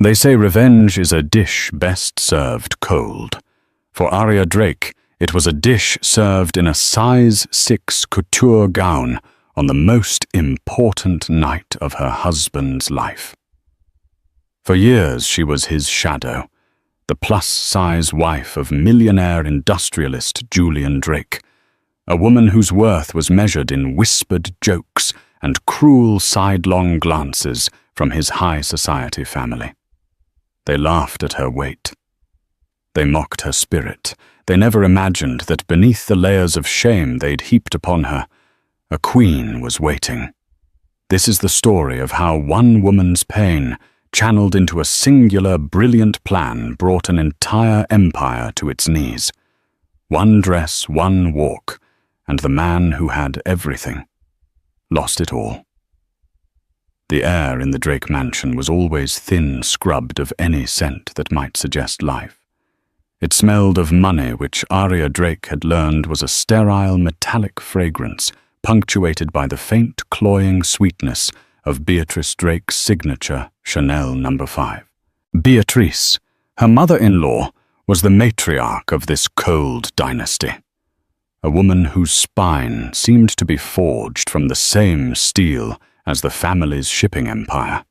They say revenge is a dish best served cold. For Arya Drake, it was a dish served in a size 6 couture gown on the most important night of her husband's life. For years she was his shadow, the plus-size wife of millionaire industrialist Julian Drake, a woman whose worth was measured in whispered jokes and cruel sidelong glances from his high society family. They laughed at her weight. They mocked her spirit. They never imagined that beneath the layers of shame they'd heaped upon her, a queen was waiting. This is the story of how one woman's pain, channeled into a singular, brilliant plan, brought an entire empire to its knees. One dress, one walk, and the man who had everything lost it all. The air in the Drake mansion was always thin scrubbed of any scent that might suggest life. It smelled of money, which Arya Drake had learned was a sterile metallic fragrance punctuated by the faint cloying sweetness of Beatrice Drake's signature Chanel No. 5. Beatrice, her mother-in-law, was the matriarch of this cold dynasty, a woman whose spine seemed to be forged from the same steel as the family's shipping empire.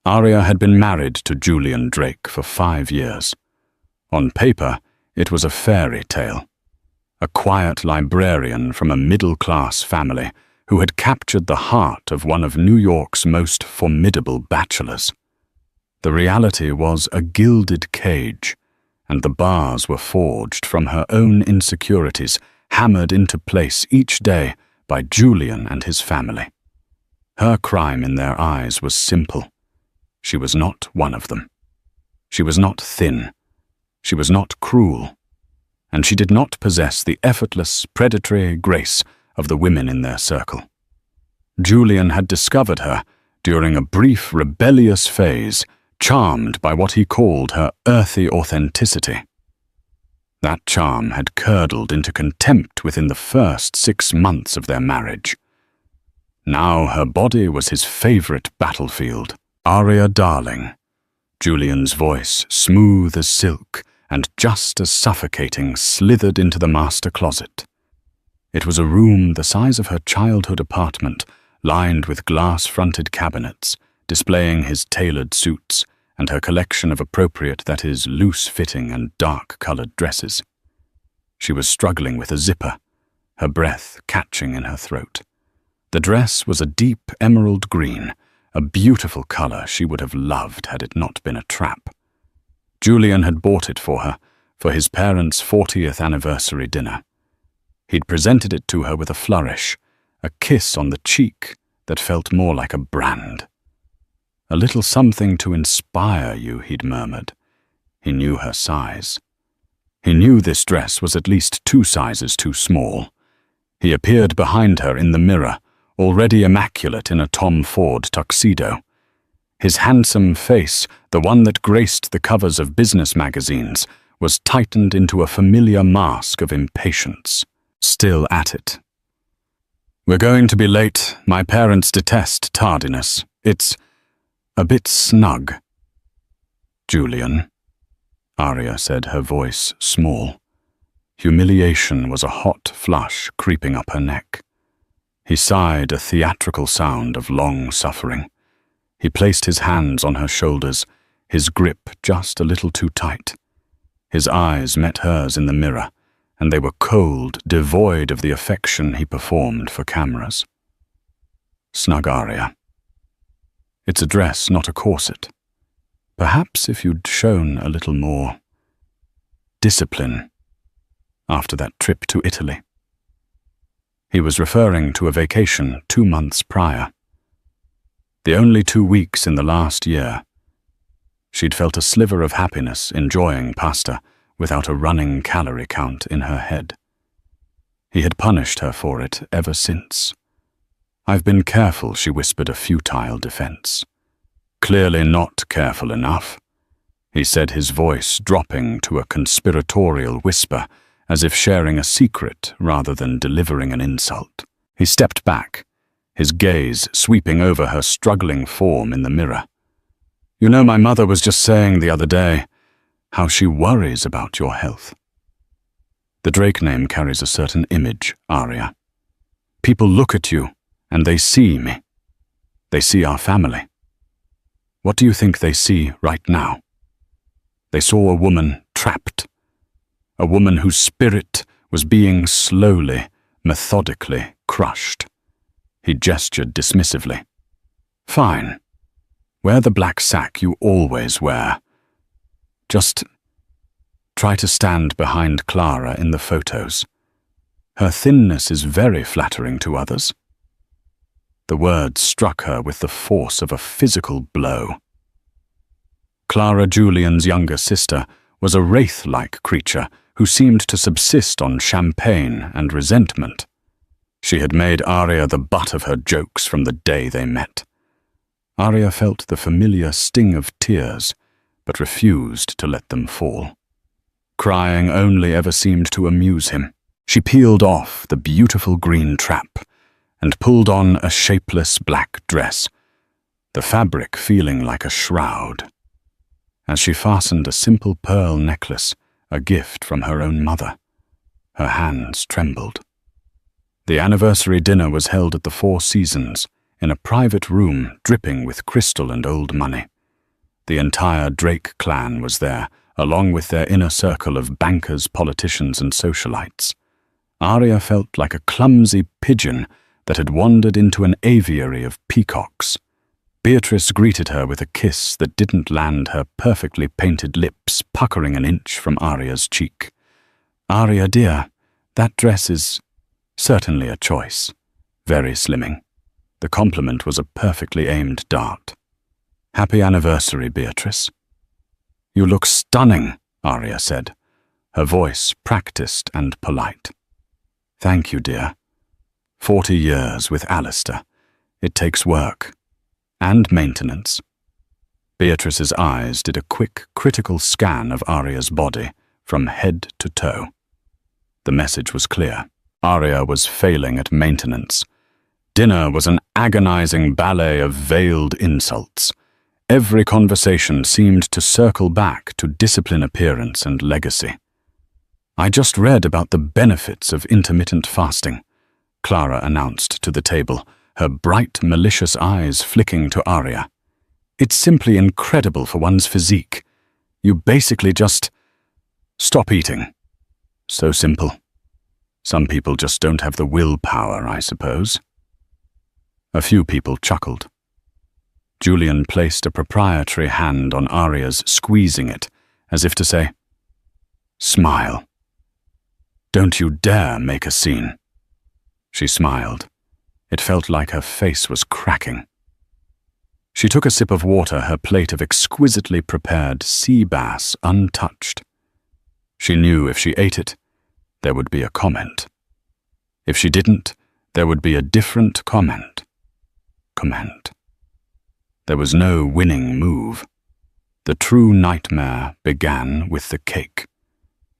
Arya had been married to Julian Drake for 5 years. On paper, it was a fairy tale. A quiet librarian from a middle-class family who had captured the heart of one of New York's most formidable bachelors. The reality was a gilded cage, and the bars were forged from her own insecurities, hammered into place each day by Julian and his family. Her crime in their eyes was simple. She was not one of them. She was not thin. She was not cruel. And she did not possess the effortless, predatory grace of the women in their circle. Julian had discovered her during a brief rebellious phase, charmed by what he called her earthy authenticity. That charm had curdled into contempt within the first 6 months of their marriage. Now her body was his favorite battlefield. Arya darling, Julian's voice, smooth as silk and just as suffocating, slithered into the master closet. It was a room the size of her childhood apartment, lined with glass-fronted cabinets, displaying his tailored suits and her collection of appropriate, that is, loose-fitting and dark-colored dresses. She was struggling with a zipper, her breath catching in her throat. The dress was a deep emerald green, a beautiful color she would have loved had it not been a trap. Julian had bought it for her for his parents' 40th anniversary dinner. He'd presented it to her with a flourish, a kiss on the cheek that felt more like a brand. A little something to inspire you, he'd murmured. He knew her size. He knew this dress was at least 2 sizes too small. He appeared behind her in the mirror, already immaculate in a Tom Ford tuxedo. His handsome face, the one that graced the covers of business magazines, was tightened into a familiar mask of impatience. Still at it. "We're going to be late. My parents detest tardiness. It's a bit snug." "Julian," Arya said, her voice small. Humiliation was a hot flush creeping up her neck. He sighed a theatrical sound of long suffering. He placed his hands on her shoulders, his grip just a little too tight. His eyes met hers in the mirror, and they were cold, devoid of the affection he performed for cameras. "Snug, Arya. It's a dress, not a corset. Perhaps if you'd shown a little more discipline after that trip to Italy." He was referring to a vacation 2 months prior. The only 2 weeks in the last year. She'd felt a sliver of happiness enjoying pasta without a running calorie count in her head. He had punished her for it ever since. "I've been careful," she whispered a futile defense. "Clearly not careful enough," he said, his voice dropping to a conspiratorial whisper, as if sharing a secret rather than delivering an insult. He stepped back, his gaze sweeping over her struggling form in the mirror. You know, my mother was just saying the other day how she worries about your health. The Drake name carries a certain image, Arya. People look at you and they see me. They see our family. What do you think they see right now? They saw a woman trapped. A woman whose spirit was being slowly, methodically crushed. He gestured dismissively. Fine. Wear the black sack you always wear. Just try to stand behind Clara in the photos. Her thinness is very flattering to others. The words struck her with the force of a physical blow. Clara Julian's younger sister was a wraith-like creature who seemed to subsist on champagne and resentment. She had made Arya the butt of her jokes from the day they met. Arya felt the familiar sting of tears, but refused to let them fall. Crying only ever seemed to amuse him. She peeled off the beautiful green trap and pulled on a shapeless black dress, the fabric feeling like a shroud. As she fastened a simple pearl necklace, a gift from her own mother, her hands trembled. The anniversary dinner was held at the Four Seasons, in a private room dripping with crystal and old money. The entire Drake clan was there, along with their inner circle of bankers, politicians, and socialites. Arya felt like a clumsy pigeon that had wandered into an aviary of peacocks. Beatrice greeted her with a kiss that didn't land her perfectly painted lips puckering an inch from Arya's cheek. Arya, dear, that dress is certainly a choice. Very slimming. The compliment was a perfectly aimed dart. Happy anniversary, Beatrice. You look stunning, Arya said, her voice practiced and polite. Thank you, dear. 40 years with Alistair. It takes work. And maintenance. Beatrice's eyes did a quick, critical scan of Arya's body, from head to toe. The message was clear. Arya was failing at maintenance. Dinner was an agonizing ballet of veiled insults. Every conversation seemed to circle back to discipline, appearance, and legacy. I just read about the benefits of intermittent fasting, Clara announced to the table, her bright, malicious eyes flicking to Arya. It's simply incredible for one's physique. You basically just stop eating. So simple. Some people just don't have the willpower, I suppose. A few people chuckled. Julian placed a proprietary hand on Arya's, squeezing it, as if to say, Smile. Don't you dare make a scene. She smiled. It felt like her face was cracking. She took a sip of water, her plate of exquisitely prepared sea bass untouched. She knew if she ate it, there would be a comment. If she didn't, there would be a different comment. There was no winning move. The true nightmare began with the cake.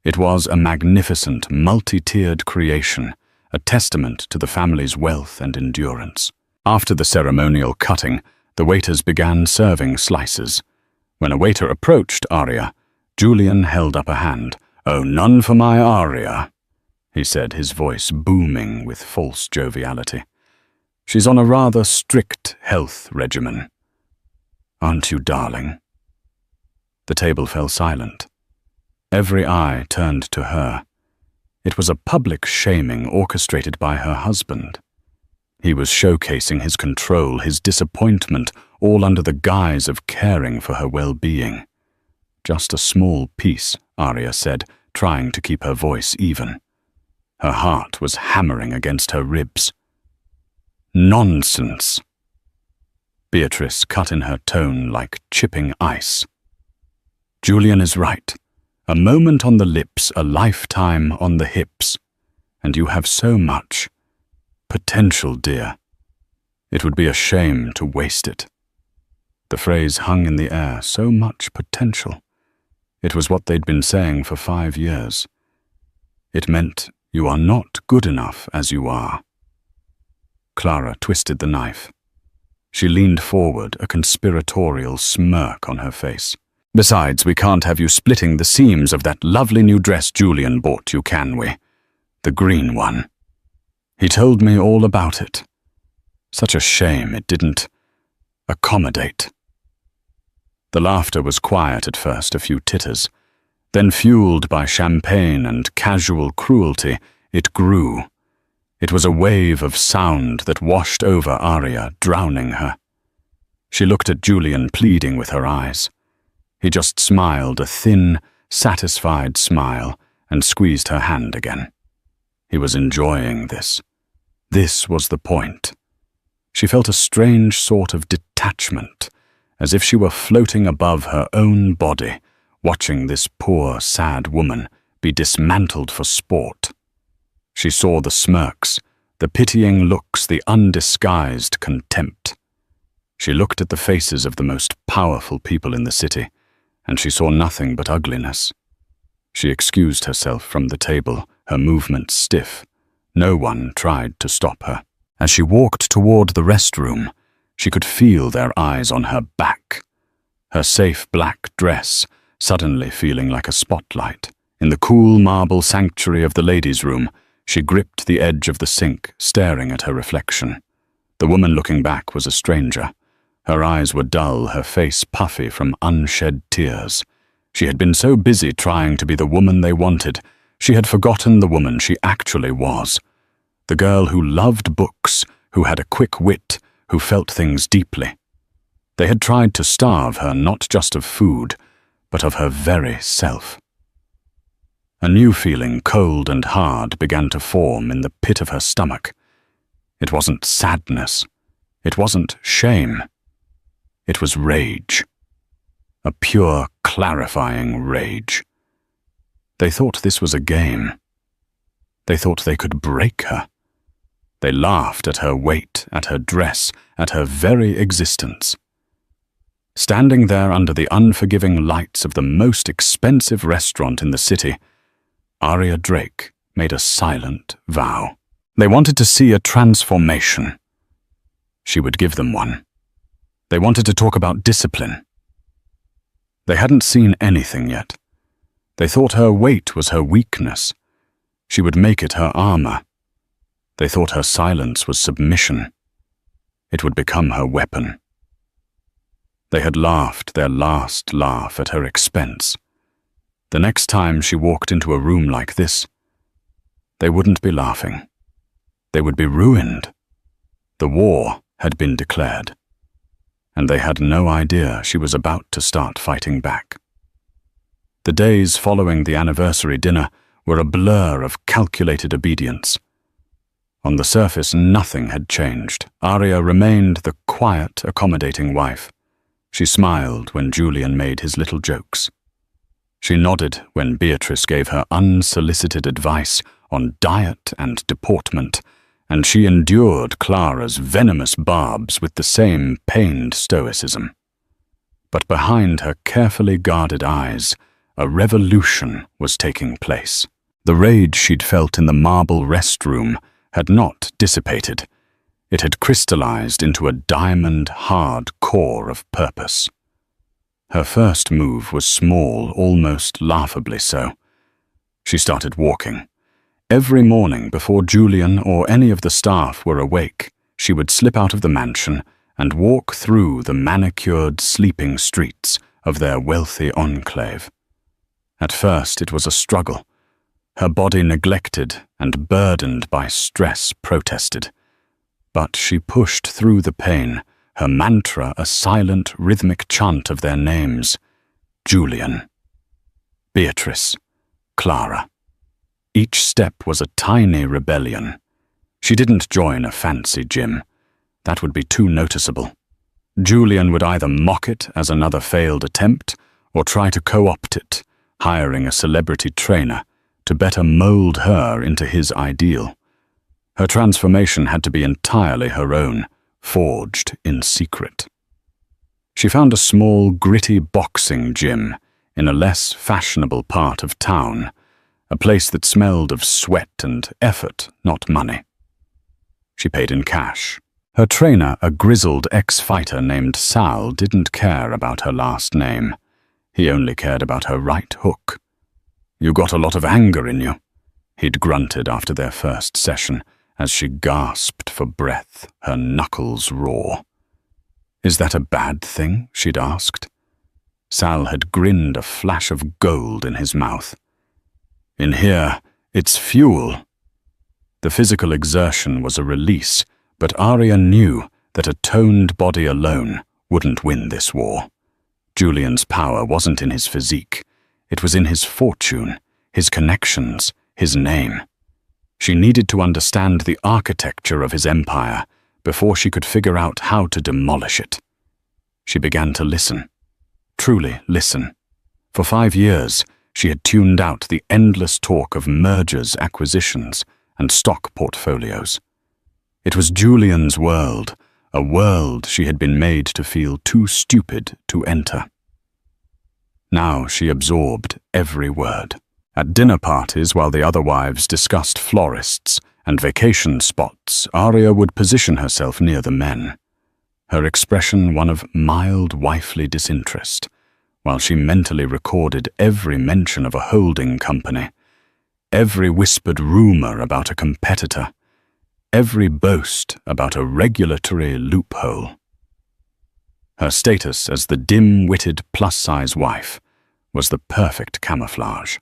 It was a magnificent, multi-tiered creation, a testament to the family's wealth and endurance. After the ceremonial cutting, the waiters began serving slices. When a waiter approached Arya, Julian held up a hand. "Oh, none for my Arya," he said, his voice booming with false joviality. "She's on a rather strict health regimen. Aren't you, darling?" The table fell silent. Every eye turned to her. It was a public shaming orchestrated by her husband. He was showcasing his control, his disappointment, all under the guise of caring for her well-being. "Just a small piece," Arya said, trying to keep her voice even. Her heart was hammering against her ribs. "Nonsense!" Beatrice cut in her tone like chipping ice. "Julian is right. A moment on the lips, a lifetime on the hips. And you have so much potential, dear. It would be a shame to waste it." The phrase hung in the air, so much potential. It was what they'd been saying for 5 years. It meant you are not good enough as you are. Clara twisted the knife. She leaned forward, a conspiratorial smirk on her face. "Besides, we can't have you splitting the seams of that lovely new dress Julian bought you, can we? The green one. He told me all about it. Such a shame it didn't accommodate." The laughter was quiet at first, a few titters. Then, fueled by champagne and casual cruelty, it grew. It was a wave of sound that washed over Arya, drowning her. She looked at Julian, pleading with her eyes. He just smiled, a thin, satisfied smile, and squeezed her hand again. He was enjoying this. This was the point. She felt a strange sort of detachment, as if she were floating above her own body, watching this poor, sad woman be dismantled for sport. She saw the smirks, the pitying looks, the undisguised contempt. She looked at the faces of the most powerful people in the city, and she saw nothing but ugliness. She excused herself from the table, her movements stiff. No one tried to stop her. As she walked toward the restroom, she could feel their eyes on her back. Her safe black dress suddenly feeling like a spotlight. In the cool marble sanctuary of the ladies' room, she gripped the edge of the sink, staring at her reflection. The woman looking back was a stranger. Her eyes were dull, her face puffy from unshed tears. She had been so busy trying to be the woman they wanted, she had forgotten the woman she actually was. The girl who loved books, who had a quick wit, who felt things deeply. They had tried to starve her not just of food, but of her very self. A new feeling, cold and hard, began to form in the pit of her stomach. It wasn't sadness. It wasn't shame. It was rage. A pure, clarifying rage. They thought this was a game. They thought they could break her. They laughed at her weight, at her dress, at her very existence. Standing there under the unforgiving lights of the most expensive restaurant in the city, Arya Drake made a silent vow. They wanted to see a transformation. She would give them one. They wanted to talk about discipline. They hadn't seen anything yet. They thought her weight was her weakness. She would make it her armor. They thought her silence was submission. It would become her weapon. They had laughed their last laugh at her expense. The next time she walked into a room like this, they wouldn't be laughing. They would be ruined. The war had been declared, and they had no idea she was about to start fighting back. The days following the anniversary dinner were a blur of calculated obedience. On the surface, nothing had changed. Arya remained the quiet, accommodating wife. She smiled when Julian made his little jokes. She nodded when Beatrice gave her unsolicited advice on diet and deportment, and she endured Clara's venomous barbs with the same pained stoicism. But behind her carefully guarded eyes, a revolution was taking place. The rage she'd felt in the marble restroom had not dissipated. It had crystallized into a diamond-hard core of purpose. Her first move was small, almost laughably so. She started walking. Every morning before Julian or any of the staff were awake, she would slip out of the mansion and walk through the manicured, sleeping streets of their wealthy enclave. At first it was a struggle. Her body, neglected and burdened by stress, protested. But she pushed through the pain, her mantra a silent, rhythmic chant of their names: Julian, Beatrice, Clara. Each step was a tiny rebellion. She didn't join a fancy gym. That would be too noticeable. Julian would either mock it as another failed attempt or try to co-opt it, hiring a celebrity trainer to better mold her into his ideal. Her transformation had to be entirely her own, forged in secret. She found a small, gritty boxing gym in a less fashionable part of town, a place that smelled of sweat and effort, not money. She paid in cash. Her trainer, a grizzled ex-fighter named Sal, didn't care about her last name. He only cared about her right hook. "You got a lot of anger in you," he'd grunted after their first session, as she gasped for breath, her knuckles raw. "Is that a bad thing?" she'd asked. Sal had grinned, a flash of gold in his mouth. "In here, it's fuel." The physical exertion was a release, but Arya knew that a toned body alone wouldn't win this war. Julian's power wasn't in his physique. It was in his fortune, his connections, his name. She needed to understand the architecture of his empire before she could figure out how to demolish it. She began to listen. Truly listen. For 5 years, she had tuned out the endless talk of mergers, acquisitions, and stock portfolios. It was Julian's world, a world she had been made to feel too stupid to enter. Now she absorbed every word. At dinner parties, while the other wives discussed florists and vacation spots, Arya would position herself near the men, her expression one of mild wifely disinterest, while she mentally recorded every mention of a holding company, every whispered rumor about a competitor, every boast about a regulatory loophole. Her status as the dim-witted plus-size wife was the perfect camouflage.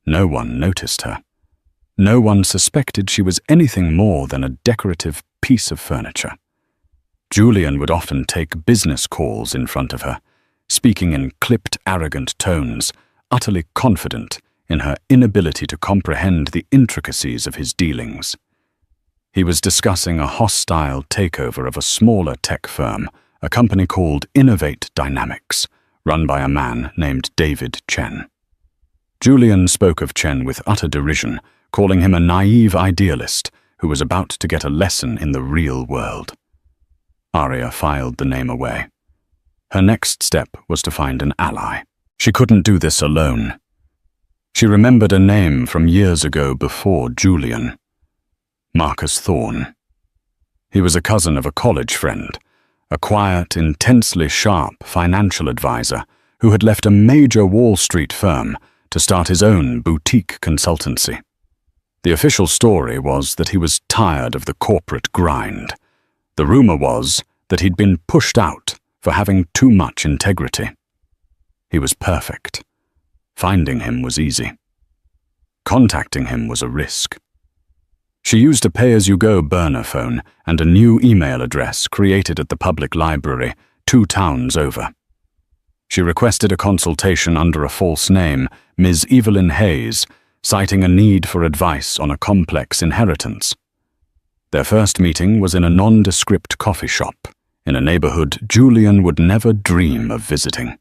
No one noticed her. No one suspected she was anything more than a decorative piece of furniture. Julian would often take business calls in front of her, speaking in clipped, arrogant tones, utterly confident in her inability to comprehend the intricacies of his dealings. He was discussing a hostile takeover of a smaller tech firm, a company called Innovate Dynamics, run by a man named David Chen. Julian spoke of Chen with utter derision, calling him a naive idealist who was about to get a lesson in the real world. Arya filed the name away. Her next step was to find an ally. She couldn't do this alone. She remembered a name from years ago before Julian. Marcus Thorne. He was a cousin of a college friend, a quiet, intensely sharp financial advisor who had left a major Wall Street firm to start his own boutique consultancy. The official story was that he was tired of the corporate grind. The rumor was that he'd been pushed out for having too much integrity. He was perfect. Finding him was easy. Contacting him was a risk. She used a pay-as-you-go burner phone and a new email address created at the public library 2 towns over. She requested a consultation under a false name, Ms. Evelyn Hayes, citing a need for advice on a complex inheritance. Their first meeting was in a nondescript coffee shop, in a neighborhood Julian would never dream of visiting.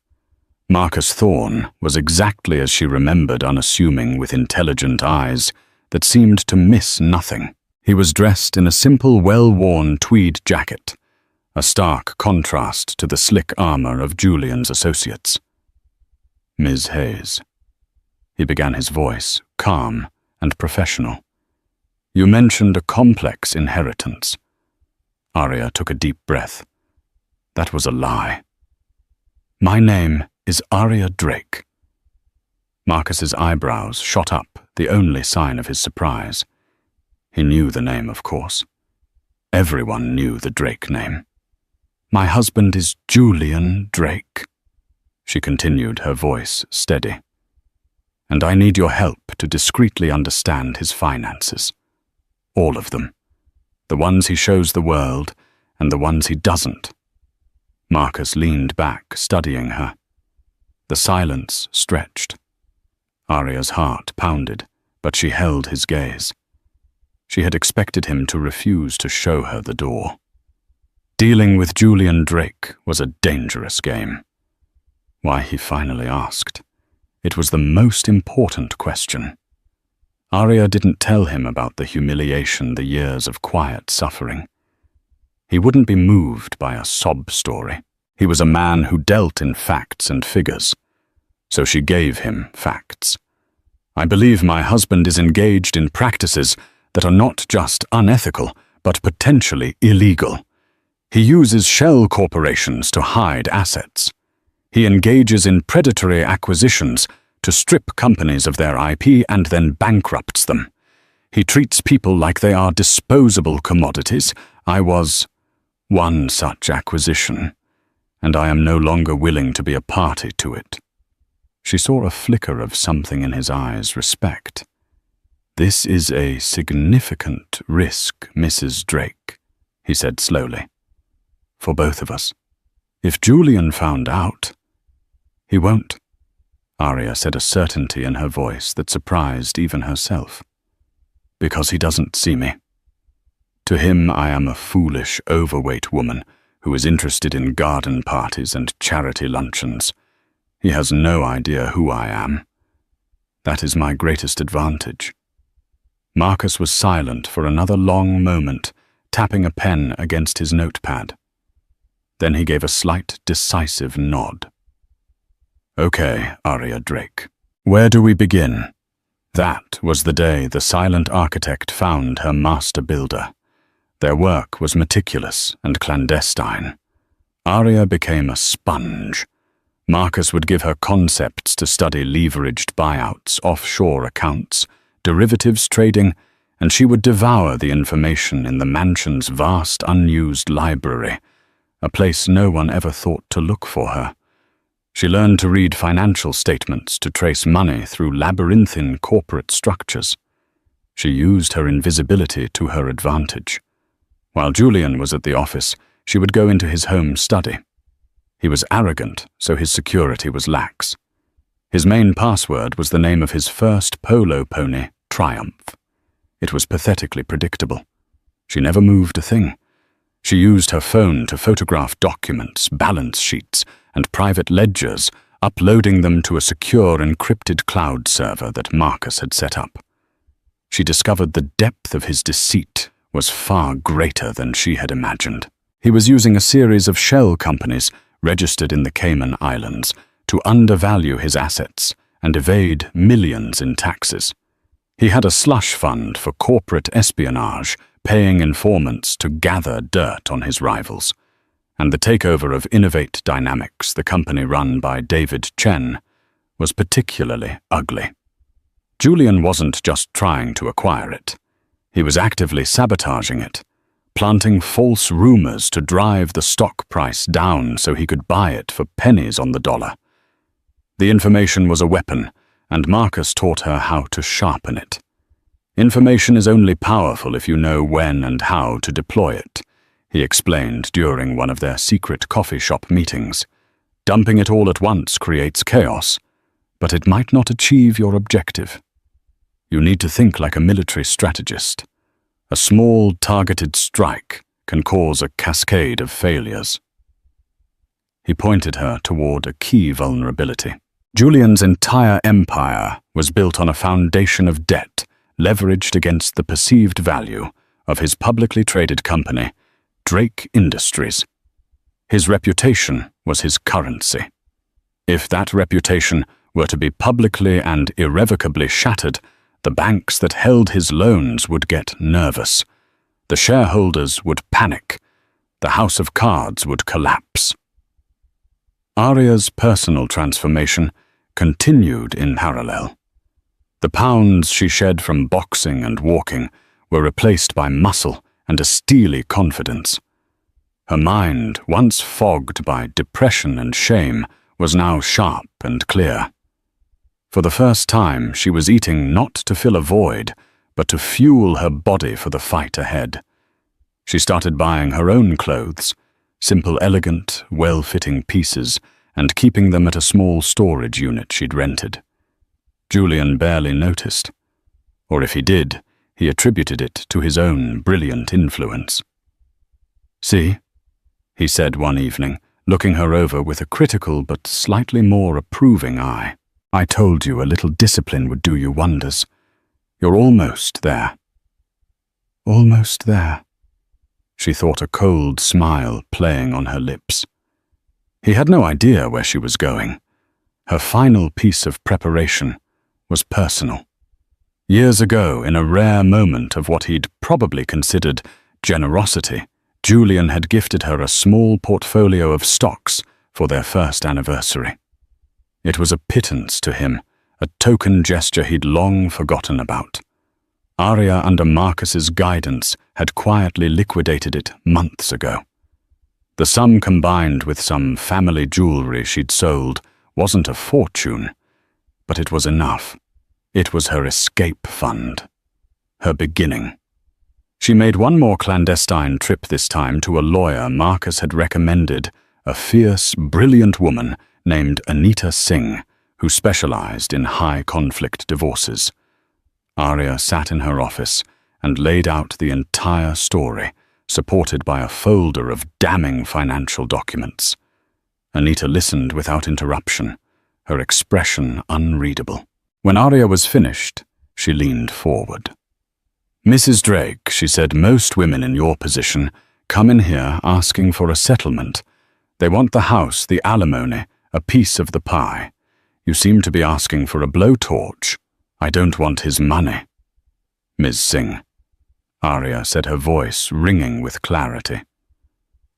Marcus Thorne was exactly as she remembered, unassuming with intelligent eyes that seemed to miss nothing. He was dressed in a simple, well-worn tweed jacket, a stark contrast to the slick armor of Julian's associates. "Ms. Hayes." He began his voice, calm and professional. "You mentioned a complex inheritance." Arya took a deep breath. That was a lie. "My name is Arya Drake." Marcus's eyebrows shot up, the only sign of his surprise. He knew the name, of course. Everyone knew the Drake name. "My husband is Julian Drake," she continued, her voice steady. "And I need your help to discreetly understand his finances. All of them. The ones he shows the world, and the ones he doesn't." Marcus leaned back, studying her. The silence stretched. Arya's heart pounded, but she held his gaze. She had expected him to refuse to show her the door. Dealing with Julian Drake was a dangerous game. Why, he finally asked. It was the most important question. Arya didn't tell him about the humiliation, the years of quiet suffering. He wouldn't be moved by a sob story. He was a man who dealt in facts and figures. So she gave him facts. "I believe my husband is engaged in practices that are not just unethical, but potentially illegal. He uses shell corporations to hide assets. He engages in predatory acquisitions to strip companies of their IP and then bankrupts them. He treats people like they are disposable commodities. I was one such acquisition, and I am no longer willing to be a party to it. She saw a flicker of something in his eyes, respect. This is a significant risk, Mrs. Drake, he said slowly. For both of us. If Julian found out... He won't, Arya said, a certainty in her voice that surprised even herself. Because he doesn't see me. To him, I am a foolish, overweight woman who is interested in garden parties and charity luncheons. He has no idea who I am. That is my greatest advantage. Marcus was silent for another long moment, tapping a pen against his notepad. Then he gave a slight, decisive nod. Okay, Arya Drake. Where do we begin? That was the day the silent architect found her master builder. Their work was meticulous and clandestine. Arya became a sponge. Marcus would give her concepts to study leveraged buyouts, offshore accounts, derivatives trading, and she would devour the information in the mansion's vast unused library, a place no one ever thought to look for her. She learned to read financial statements to trace money through labyrinthine corporate structures. She used her invisibility to her advantage. While Julian was at the office, she would go into his home study. He was arrogant, so his security was lax. His main password was the name of his first polo pony, Triumph. It was pathetically predictable. She never moved a thing. She used her phone to photograph documents, balance sheets, and private ledgers, uploading them to a secure encrypted cloud server that Marcus had set up. She discovered the depth of his deceit was far greater than she had imagined. He was using a series of shell companies registered in the Cayman Islands to undervalue his assets and evade millions in taxes. He had a slush fund for corporate espionage, paying informants to gather dirt on his rivals. And the takeover of Innovate Dynamics, the company run by David Chen, was particularly ugly. Julian wasn't just trying to acquire it. He was actively sabotaging it, planting false rumors to drive the stock price down so he could buy it for pennies on the dollar. The information was a weapon, and Marcus taught her how to sharpen it. Information is only powerful if you know when and how to deploy it, he explained during one of their secret coffee shop meetings. Dumping it all at once creates chaos, but it might not achieve your objective. You need to think like a military strategist. A small, targeted strike can cause a cascade of failures. He pointed her toward a key vulnerability. Julian's entire empire was built on a foundation of debt, leveraged against the perceived value of his publicly traded company, Drake Industries. His reputation was his currency. If that reputation were to be publicly and irrevocably shattered, the banks that held his loans would get nervous. The shareholders would panic. The house of cards would collapse. Arya's personal transformation continued in parallel. The pounds she shed from boxing and walking were replaced by muscle and a steely confidence. Her mind, once fogged by depression and shame, was now sharp and clear. For the first time, she was eating not to fill a void, but to fuel her body for the fight ahead. She started buying her own clothes, simple, elegant, well-fitting pieces, and keeping them at a small storage unit she'd rented. Julian barely noticed, or if he did, he attributed it to his own brilliant influence. "See," he said one evening, looking her over with a critical but slightly more approving eye. "I told you a little discipline would do you wonders. You're almost there." Almost there. She thought, a cold smile playing on her lips. He had no idea where she was going. Her final piece of preparation was personal. Years ago, in a rare moment of what he'd probably considered generosity, Julian had gifted her a small portfolio of stocks for their first anniversary. It was a pittance to him, a token gesture he'd long forgotten about. Arya, under Marcus's guidance, had quietly liquidated it months ago. The sum, combined with some family jewelry she'd sold, wasn't a fortune, but it was enough. It was her escape fund, her beginning. She made one more clandestine trip this time to a lawyer Marcus had recommended, a fierce, brilliant woman named Anita Singh, who specialized in high-conflict divorces. Arya sat in her office and laid out the entire story, supported by a folder of damning financial documents. Anita listened without interruption, her expression unreadable. When Arya was finished, she leaned forward. "Mrs. Drake," she said, "most women in your position come in here asking for a settlement. They want the house, the alimony, a piece of the pie. You seem to be asking for a blowtorch. I don't want his money." "Ms. Singh," Arya said, her voice ringing with clarity,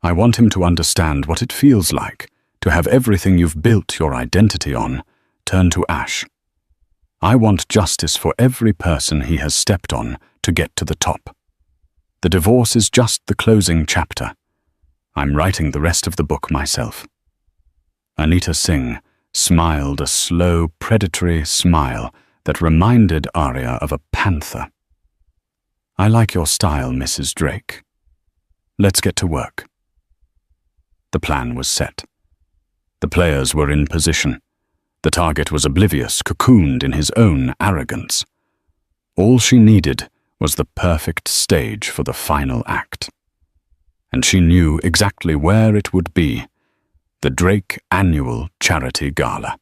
"I want him to understand what it feels like to have everything you've built your identity on turn to ash. I want justice for every person he has stepped on to get to the top. The divorce is just the closing chapter. I'm writing the rest of the book myself." Anita Singh smiled a slow, predatory smile that reminded Arya of a panther. "I like your style, Mrs. Drake. Let's get to work." The plan was set. The players were in position. The target was oblivious, cocooned in his own arrogance. All she needed was the perfect stage for the final act. And she knew exactly where it would be: the Drake Annual Charity Gala.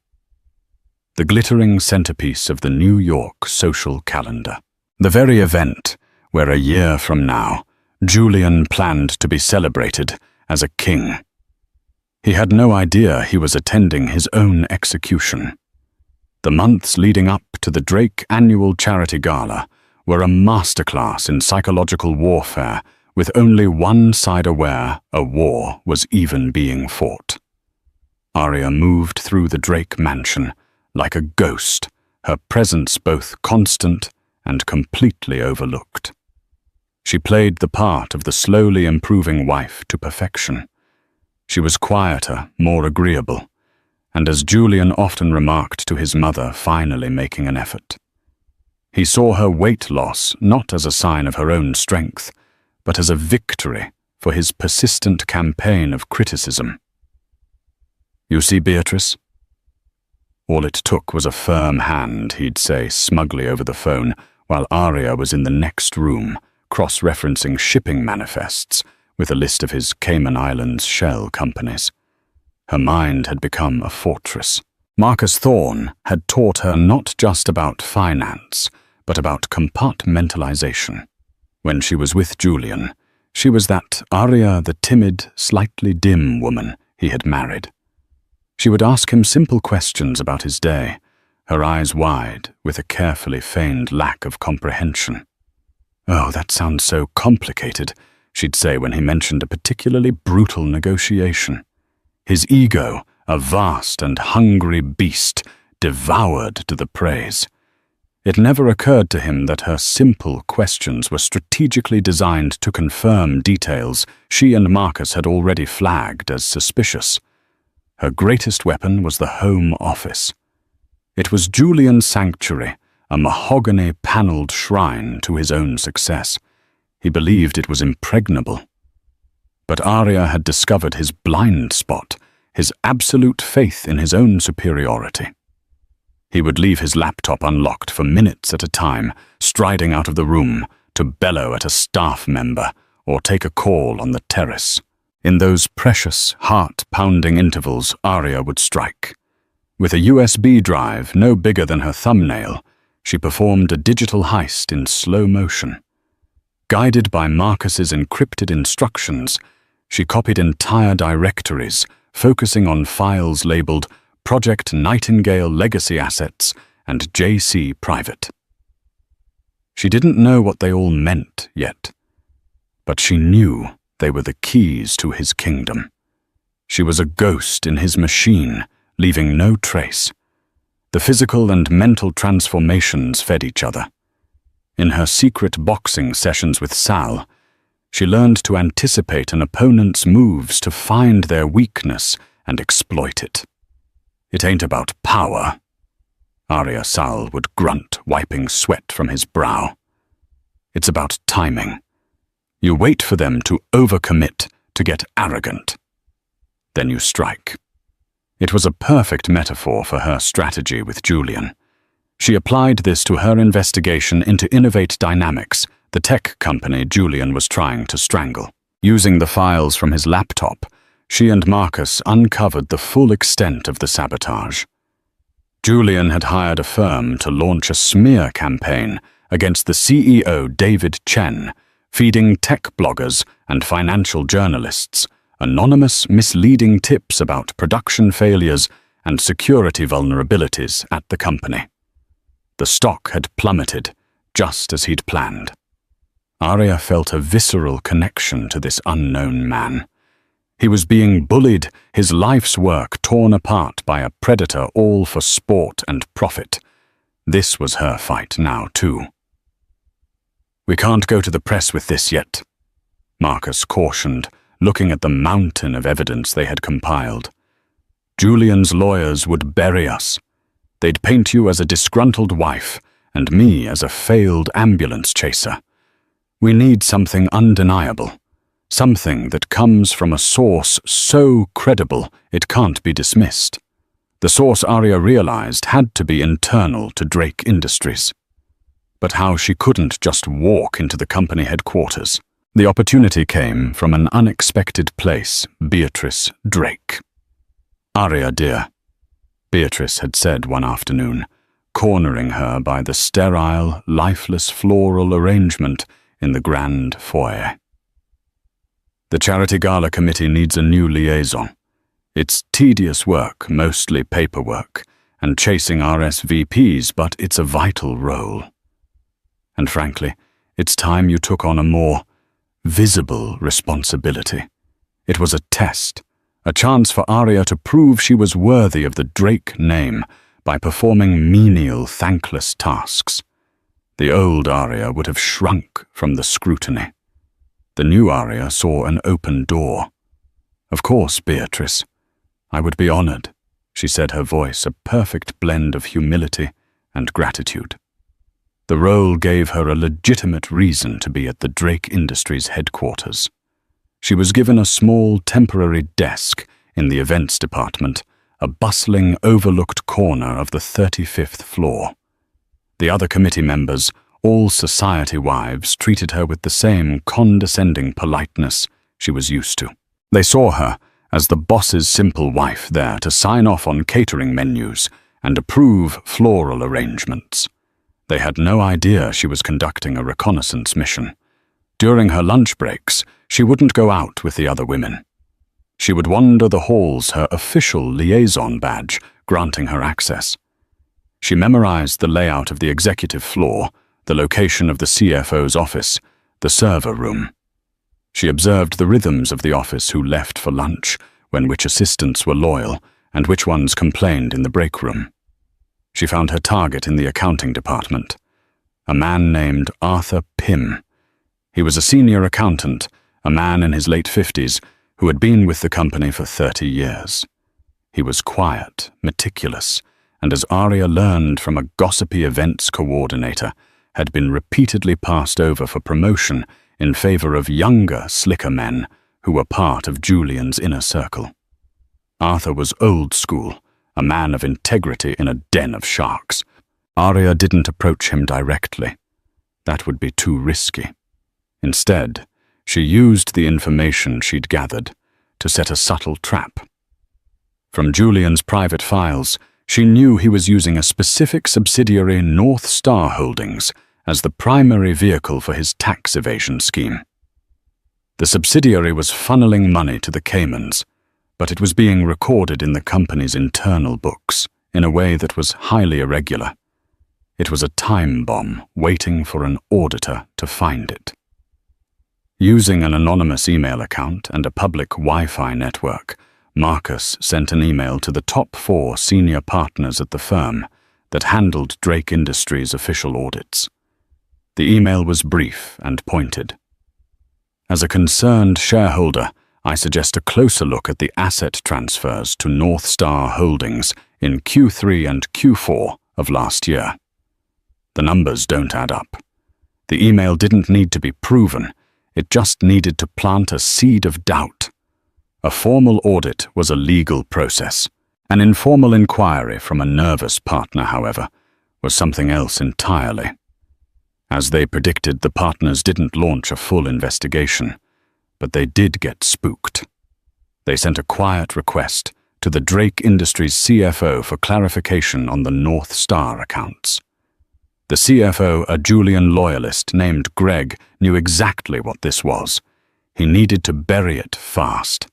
The glittering centerpiece of the New York social calendar. The very event where a year from now, Julian planned to be celebrated as a king. He had no idea he was attending his own execution. The months leading up to the Drake Annual Charity Gala were a masterclass in psychological warfare, with only one side aware a war was even being fought. Arya moved through the Drake mansion like a ghost, her presence both constant and completely overlooked. She played the part of the slowly improving wife to perfection. She was quieter, more agreeable, and as Julian often remarked to his mother, finally making an effort. He saw her weight loss not as a sign of her own strength, but as a victory for his persistent campaign of criticism. "You see, Beatrice?" All it took was a firm hand, he'd say smugly over the phone, while Arya was in the next room, cross-referencing shipping manifests with a list of his Cayman Islands shell companies. Her mind had become a fortress. Marcus Thorne had taught her not just about finance, but about compartmentalization. When she was with Julian, she was that Arya, the timid, slightly dim woman he had married. She would ask him simple questions about his day, her eyes wide with a carefully feigned lack of comprehension. "Oh, that sounds so complicated," she'd say when he mentioned a particularly brutal negotiation. His ego, a vast and hungry beast, devoured to the praise. It never occurred to him that her simple questions were strategically designed to confirm details she and Marcus had already flagged as suspicious. Her greatest weapon was the home office. It was Julian's sanctuary, a mahogany-paneled shrine to his own success. He believed it was impregnable. But Arya had discovered his blind spot, his absolute faith in his own superiority. He would leave his laptop unlocked for minutes at a time, striding out of the room to bellow at a staff member or take a call on the terrace. In those precious, heart-pounding intervals, Arya would strike. With a USB drive no bigger than her thumbnail, she performed a digital heist in slow motion. Guided by Marcus's encrypted instructions, she copied entire directories, focusing on files labeled Project Nightingale Legacy Assets and JC Private. She didn't know what they all meant yet, but she knew they were the keys to his kingdom. She was a ghost in his machine, leaving no trace. The physical and mental transformations fed each other. In her secret boxing sessions with Sal, she learned to anticipate an opponent's moves to find their weakness and exploit it. "It ain't about power," Arya Sal would grunt, wiping sweat from his brow. "It's about timing. You wait for them to overcommit, to get arrogant. Then you strike." It was a perfect metaphor for her strategy with Julian. She applied this to her investigation into Innovate Dynamics, the tech company Julian was trying to strangle. Using the files from his laptop, she and Marcus uncovered the full extent of the sabotage. Julian had hired a firm to launch a smear campaign against the CEO David Chen, feeding tech bloggers and financial journalists anonymous, misleading tips about production failures and security vulnerabilities at the company. The stock had plummeted, just as he'd planned. Arya felt a visceral connection to this unknown man. He was being bullied, his life's work torn apart by a predator all for sport and profit. This was her fight now, too. "We can't go to the press with this yet," Marcus cautioned, looking at the mountain of evidence they had compiled. "Julian's lawyers would bury us. They'd paint you as a disgruntled wife, and me as a failed ambulance chaser. We need something undeniable, something that comes from a source so credible it can't be dismissed." The source Arya realized had to be internal to Drake Industries. But how she couldn't just walk into the company headquarters. The opportunity came from an unexpected place, Beatrice Drake. "Arya, dear," Beatrice had said one afternoon, cornering her by the sterile, lifeless floral arrangement in the grand foyer. "The Charity Gala Committee needs a new liaison. It's tedious work, mostly paperwork, and chasing RSVPs, but it's a vital role. And frankly, it's time you took on a more visible responsibility. It was a test, a chance for Arya to prove she was worthy of the Drake name by performing menial, thankless tasks. The old Arya would have shrunk from the scrutiny. The new Arya saw an open door. "Of course, Beatrice. I would be honored," she said, her voice a perfect blend of humility and gratitude. The role gave her a legitimate reason to be at the Drake Industries headquarters. She was given a small temporary desk in the events department, a bustling, overlooked corner of the 35th floor. The other committee members, all society wives, treated her with the same condescending politeness she was used to. They saw her as the boss's simple wife there to sign off on catering menus and approve floral arrangements. They had no idea she was conducting a reconnaissance mission. During her lunch breaks, she wouldn't go out with the other women. She would wander the halls, her official liaison badge granting her access. She memorized the layout of the executive floor, the location of the CFO's office, the server room. She observed the rhythms of the office, who left for lunch, when which assistants were loyal, and which ones complained in the break room. She found her target in the accounting department, a man named Arthur Pym. He was a senior accountant, a man in his late 50s, who had been with the company for 30 years. He was quiet, meticulous, and as Arya learned from a gossipy events coordinator, had been repeatedly passed over for promotion in favor of younger, slicker men who were part of Julian's inner circle. Arthur was old school, a man of integrity in a den of sharks. Arya didn't approach him directly. That would be too risky. Instead, she used the information she'd gathered to set a subtle trap. From Julian's private files, she knew he was using a specific subsidiary, North Star Holdings, as the primary vehicle for his tax evasion scheme. The subsidiary was funneling money to the Caymans, but it was being recorded in the company's internal books in a way that was highly irregular. It was a time bomb waiting for an auditor to find it. Using an anonymous email account and a public Wi-Fi network, Marcus sent an email to the top 4 senior partners at the firm that handled Drake Industries' official audits. The email was brief and pointed. As a concerned shareholder, I suggest a closer look at the asset transfers to North Star Holdings in Q3 and Q4 of last year. The numbers don't add up. The email didn't need to be proven, it just needed to plant a seed of doubt. A formal audit was a legal process. An informal inquiry from a nervous partner, however, was something else entirely. As they predicted, the partners didn't launch a full investigation, but they did get spooked. They sent a quiet request to the Drake Industries CFO for clarification on the North Star accounts. The CFO, a Julian loyalist named Greg, knew exactly what this was. He needed to bury it fast.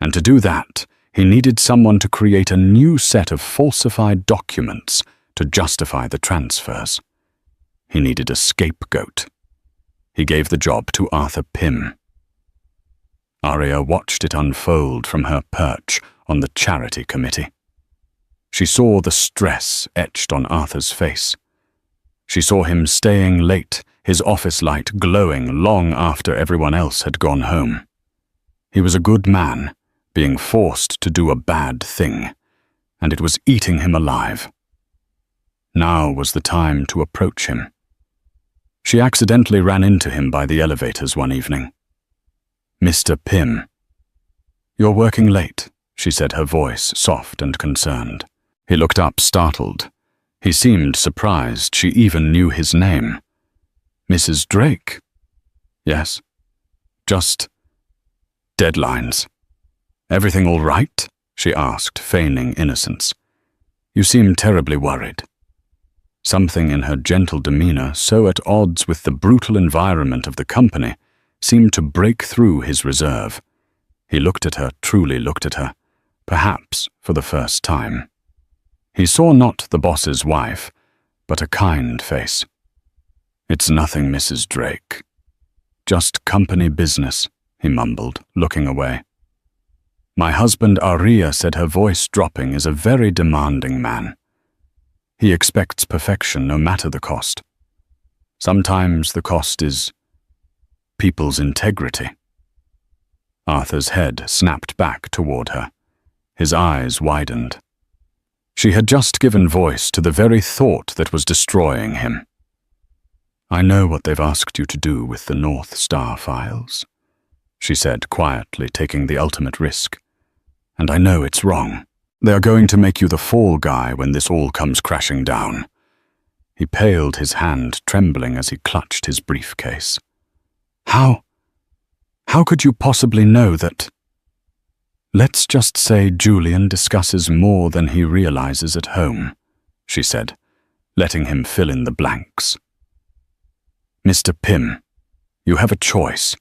And to do that, he needed someone to create a new set of falsified documents to justify the transfers. He needed a scapegoat. He gave the job to Arthur Pym. Arya watched it unfold from her perch on the charity committee. She saw the stress etched on Arthur's face. She saw him staying late, his office light glowing long after everyone else had gone home. He was a good man, being forced to do a bad thing, and it was eating him alive. Now was the time to approach him. She accidentally ran into him by the elevators one evening. "Mr. Pym." "You're working late," she said, her voice soft and concerned. He looked up, startled. He seemed surprised she even knew his name. "Mrs. Drake?" "Yes. Just deadlines." "Everything all right?" she asked, feigning innocence. "You seem terribly worried." Something in her gentle demeanor, so at odds with the brutal environment of the company, seemed to break through his reserve. He looked at her, truly looked at her, perhaps for the first time. He saw not the boss's wife, but a kind face. "It's nothing, Mrs. Drake. Just company business," he mumbled, looking away. "My husband Arya," said, her voice dropping, "is a very demanding man. He expects perfection no matter the cost. Sometimes the cost is people's integrity." Arthur's head snapped back toward her. His eyes widened. She had just given voice to the very thought that was destroying him. "I know what they've asked you to do with the North Star files," she said quietly, taking the ultimate risk. "And I know it's wrong. They are going to make you the fall guy when this all comes crashing down." He paled, his hand trembling as he clutched his briefcase. How could you possibly know that?" "Let's just say Julian discusses more than he realizes at home," she said, letting him fill in the blanks. "Mr. Pym, you have a choice.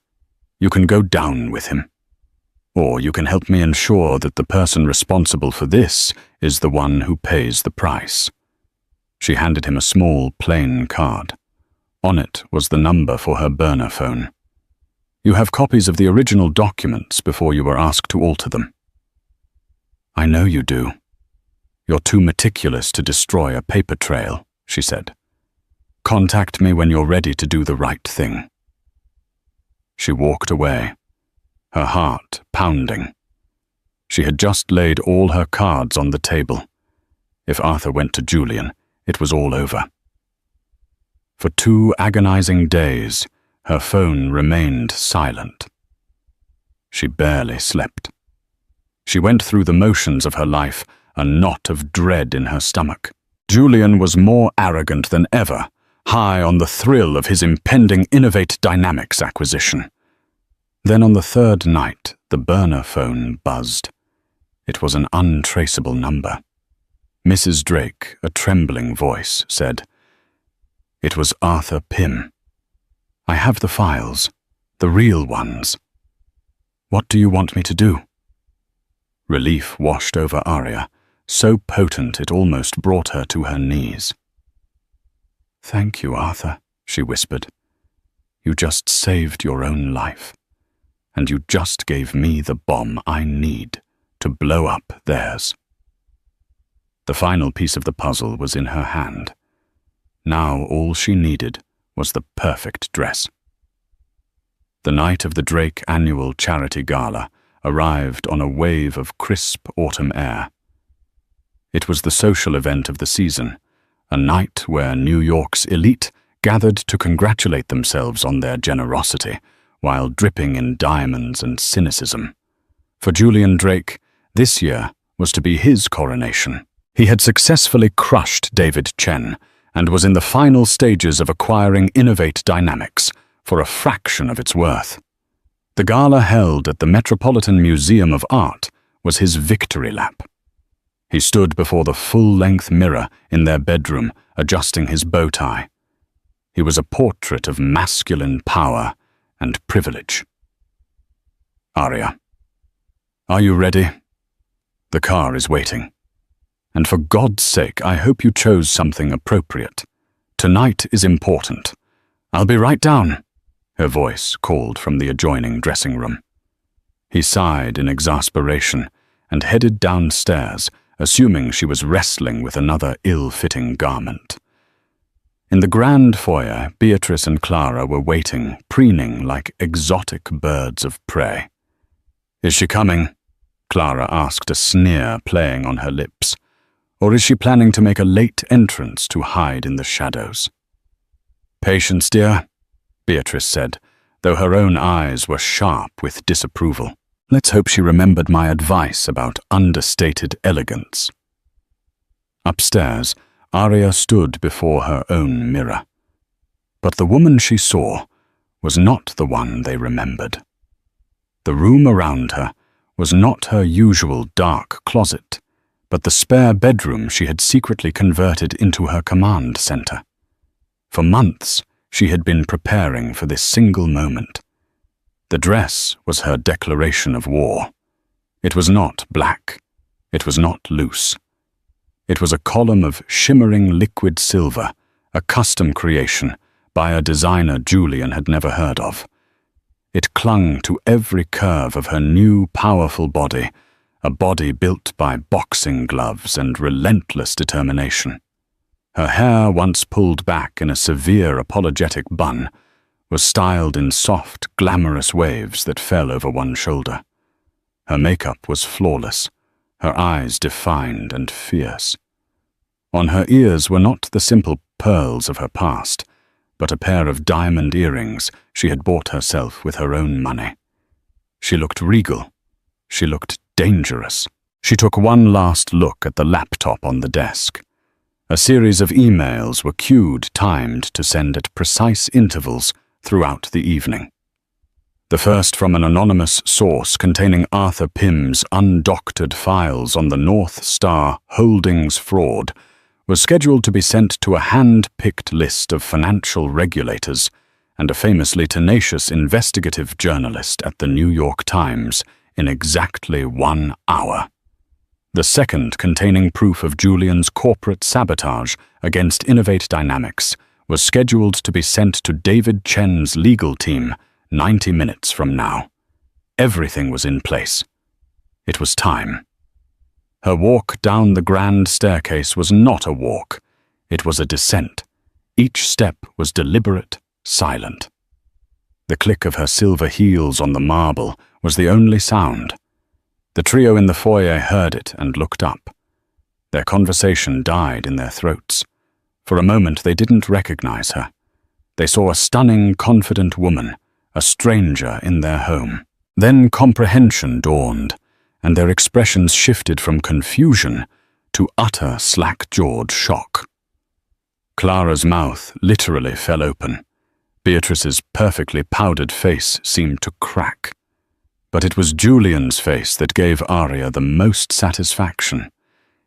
You can go down with him. Or you can help me ensure that the person responsible for this is the one who pays the price." She handed him a small, plain card. On it was the number for her burner phone. "You have copies of the original documents before you were asked to alter them." "I know you do. You're too meticulous to destroy a paper trail," she said. "Contact me when you're ready to do the right thing." She walked away, her heart pounding. She had just laid all her cards on the table. If Arthur went to Julian, it was all over. For 2 agonizing days, her phone remained silent. She barely slept. She went through the motions of her life, a knot of dread in her stomach. Julian was more arrogant than ever, high on the thrill of his impending Innovate Dynamics acquisition. Then on the 3rd night, the burner phone buzzed. It was an untraceable number. Mrs. Drake, a trembling voice, said, "It was Arthur Pym. I have the files, the real ones. What do you want me to do?" Relief washed over Arya, so potent it almost brought her to her knees. "Thank you, Arthur," she whispered. You just saved your own life, and you just gave me the bomb I need to blow up theirs." The final piece of the puzzle was in her hand. Now all she needed was the perfect dress. The night of the Drake annual charity gala arrived on a wave of crisp autumn air. It was the social event of the season, a night where New York's elite gathered to congratulate themselves on their generosity while dripping in diamonds and cynicism. For Julian Drake, this year was to be his coronation. He had successfully crushed David Chen and was in the final stages of acquiring Innovate Dynamics for a fraction of its worth. The gala held at the Metropolitan Museum of Art was his victory lap. He stood before the full-length mirror in their bedroom, adjusting his bow tie. He was a portrait of masculine power and privilege. "Aria, are you ready? The car is waiting. And for God's sake, I hope you chose something appropriate. Tonight is important. I'll be right down," her voice called from the adjoining dressing room. He sighed in exasperation and headed downstairs, assuming she was wrestling with another ill-fitting garment. In the grand foyer, Beatrice and Clara were waiting, preening like exotic birds of prey. "Is she coming?" Clara asked, a sneer playing on her lips. "Or is she planning to make a late entrance to hide in the shadows?" "Patience, dear," Beatrice said, though her own eyes were sharp with disapproval. Let's hope she remembered my advice about understated elegance. Upstairs, Aria stood before her own mirror. But the woman she saw was not the one they remembered. The room around her was not her usual dark closet, but the spare bedroom she had secretly converted into her command center. For months, she had been preparing for this single moment. The dress was her declaration of war. It was not black. It was not loose. It was a column of shimmering liquid silver, a custom creation by a designer Julian had never heard of. It clung to every curve of her new, powerful body, a body built by boxing gloves and relentless determination. Her hair, once pulled back in a severe apologetic bun, was styled in soft, glamorous waves that fell over one shoulder. Her makeup was flawless, her eyes defined and fierce. On her ears were not the simple pearls of her past, but a pair of diamond earrings she had bought herself with her own money. She looked regal. She looked dangerous. She took one last look at the laptop on the desk. A series of emails were queued, timed to send at precise intervals throughout the evening. The first from an anonymous source containing Arthur Pym's undoctored files on the North Star Holdings fraud was scheduled to be sent to a hand-picked list of financial regulators and a famously tenacious investigative journalist at the New York Times in exactly 1 hour. The second, containing proof of Julian's corporate sabotage against Innovate Dynamics, was scheduled to be sent to David Chen's legal team 90 minutes from now. Everything was in place. It was time. Her walk down the grand staircase was not a walk. It was a descent. Each step was deliberate, silent. The click of her silver heels on the marble was the only sound. The trio in the foyer heard it and looked up. Their conversation died in their throats. For a moment they didn't recognize her. They saw a stunning, confident woman, a stranger in their home. Then comprehension dawned, and their expressions shifted from confusion to utter slack-jawed shock. Clara's mouth literally fell open. Beatrice's perfectly powdered face seemed to crack. But it was Julian's face that gave Aria the most satisfaction.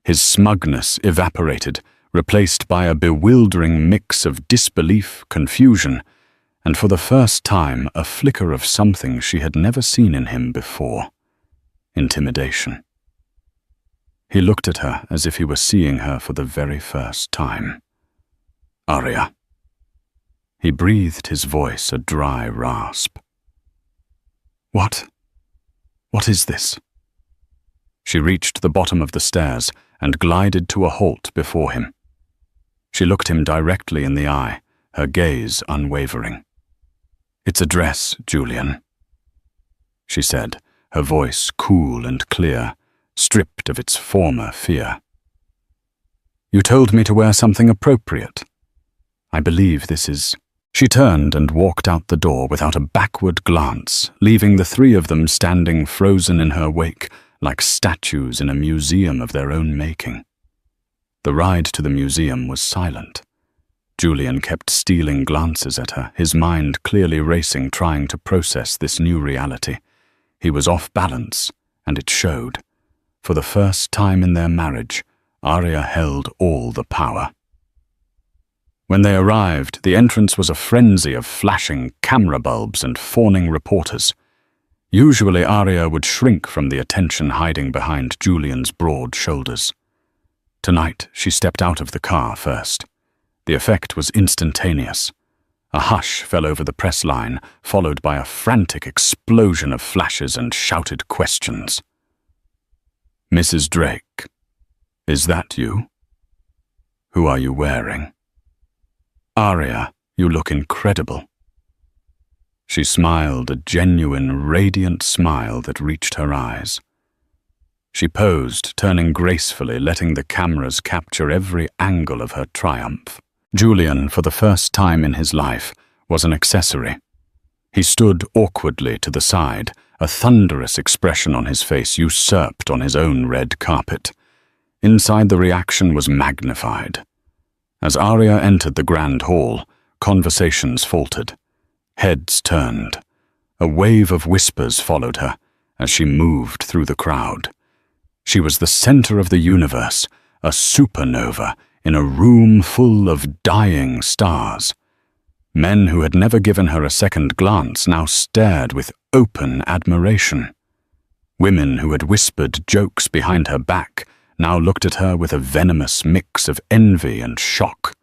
His smugness evaporated, replaced by a bewildering mix of disbelief, confusion, and for the first time a flicker of something she had never seen in him before: intimidation. He looked at her as if he were seeing her for the very first time. "Aria." He breathed his voice a dry rasp. What is this? She reached the bottom of the stairs and glided to a halt before him. She looked him directly in the eye, her gaze unwavering. "It's a dress, Julian," she said, her voice cool and clear, stripped of its former fear. "You told me to wear something appropriate. I believe this is—" She turned and walked out the door without a backward glance, leaving the three of them standing frozen in her wake, like statues in a museum of their own making. The ride to the museum was silent. Julian kept stealing glances at her, his mind clearly racing, trying to process this new reality. He was off balance, and it showed. For the first time in their marriage, Arya held all the power. When they arrived, the entrance was a frenzy of flashing camera bulbs and fawning reporters. Usually Arya would shrink from the attention hiding behind Julian's broad shoulders. Tonight, she stepped out of the car first. The effect was instantaneous. A hush fell over the press line, followed by a frantic explosion of flashes and shouted questions. "Mrs. Drake, is that you? Who are you wearing? Arya, you look incredible." She smiled, a genuine, radiant smile that reached her eyes. She posed, turning gracefully, letting the cameras capture every angle of her triumph. Julian, for the first time in his life, was an accessory. He stood awkwardly to the side, a thunderous expression on his face usurped on his own red carpet. Inside, the reaction was magnified. As Arya entered the grand hall, conversations faltered. Heads turned. A wave of whispers followed her as she moved through the crowd. She was the center of the universe, a supernova in a room full of dying stars. Men who had never given her a second glance now stared with open admiration. Women who had whispered jokes behind her back now looked at her with a venomous mix of envy and shock.